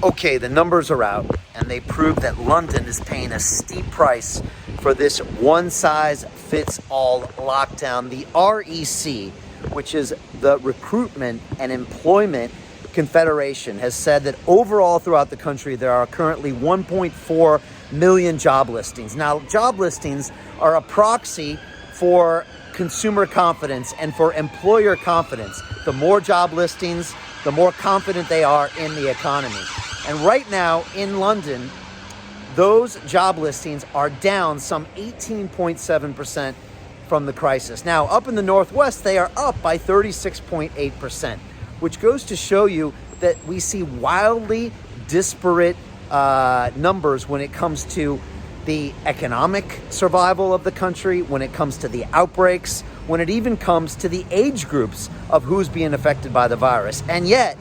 Okay, the numbers are out, and they prove that London is paying a steep price for this one-size-fits-all lockdown. The REC, which is the Recruitment and Employment Confederation, has said that overall throughout the country, there are currently 1.4 million job listings. Now, job listings are a proxy for consumer confidence and for employer confidence. The more job listings, the more confident they are in the economy. And right now in London, those job listings are down some 18.7% from the crisis. Now, up in the Northwest, they are up by 36.8%, which goes to show you that we see wildly disparate numbers when it comes to the economic survival of the country, when it comes to the outbreaks, when it even comes to the age groups of who's being affected by the virus. And yet,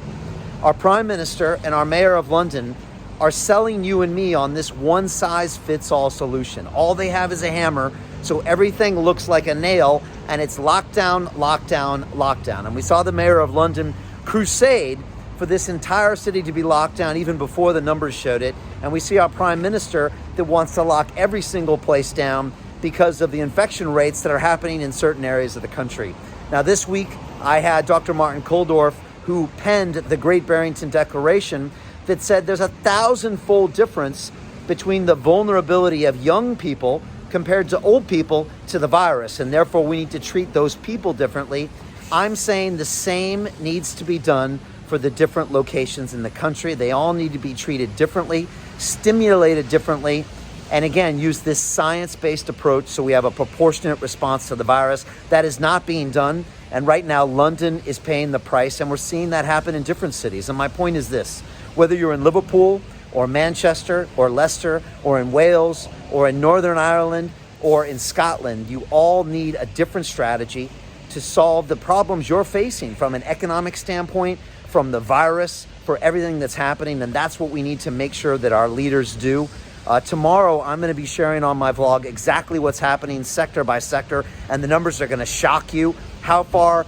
our Prime Minister and our Mayor of London are selling you and me on this one-size-fits-all solution. All they have is a hammer, so everything looks like a nail, and it's lockdown, lockdown, lockdown. And we saw the Mayor of London crusade for this entire city to be locked down even before the numbers showed it. And we see our Prime Minister that wants to lock every single place down because of the infection rates that are happening in certain areas of the country. Now, this week, I had Dr. Martin Kulldorff, who penned the Great Barrington Declaration, that said there's 1,000-fold difference between the vulnerability of young people compared to old people to the virus, and therefore we need to treat those people differently. I'm saying the same needs to be done for the different locations in the country. They all need to be treated differently, stimulated differently, and again, use this science-based approach so we have a proportionate response to the virus. That is not being done. And right now, London is paying the price, and we're seeing that happen in different cities. And my point is this: whether you're in Liverpool or Manchester or Leicester or in Wales or in Northern Ireland or in Scotland, you all need a different strategy to solve the problems you're facing from an economic standpoint, from the virus, for everything that's happening. And that's what we need to make sure that our leaders do. Tomorrow, I'm going to be sharing on my vlog exactly what's happening sector by sector, and the numbers are going to shock you. How far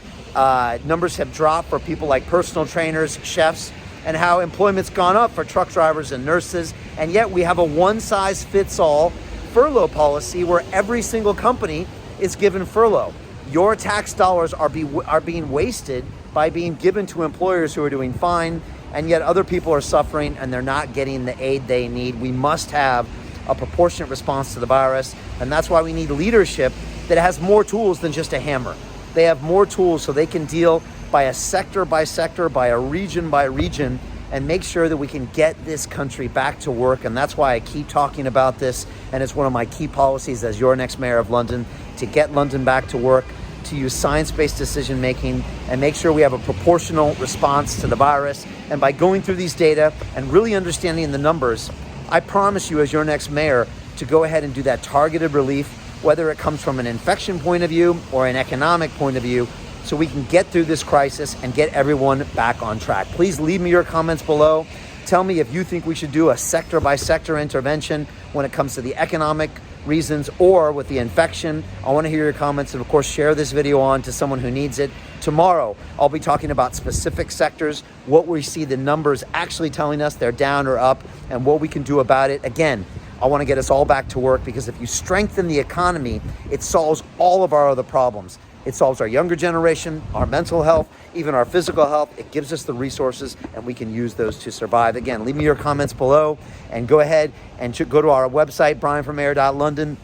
numbers have dropped for people like personal trainers, chefs, and how employment's gone up for truck drivers and nurses. And yet we have a one-size-fits-all furlough policy where every single company is given furlough. Your tax dollars are being wasted by being given to employers who are doing fine, and yet other people are suffering and they're not getting the aid they need. We must have a proportionate response to the virus, and that's why we need leadership that has more tools than just a hammer. They have more tools so they can deal by a sector by sector, by a region by region, and make sure that we can get this country back to work. And that's why I keep talking about this, and it's one of my key policies as your next Mayor of London, to get London back to work, to use science-based decision-making and make sure we have a proportional response to the virus. And by going through these data and really understanding the numbers, I promise you as your next mayor to go ahead and do that targeted relief, whether it comes from an infection point of view or an economic point of view, so we can get through this crisis and get everyone back on track. Please leave me your comments below. Tell me if you think we should do a sector-by-sector intervention when it comes to the economic reasons or with the infection. I want to hear your comments, and of course share this video on to someone who needs it. Tomorrow I'll be talking about specific sectors, what we see the numbers actually telling us they're down or up, and what we can do about it. Again, I want to get us all back to work, because if you strengthen the economy, it solves all of our other problems. It solves our younger generation, our mental health, even our physical health. It gives us the resources, and we can use those to survive. Again, leave me your comments below, and go ahead and go to our website, brianformayor.london,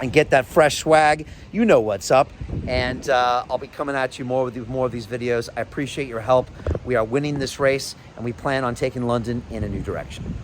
and get that fresh swag. You know what's up. And I'll be coming at you more with more of these videos. I appreciate your help. We are winning this race, and we plan on taking London in a new direction.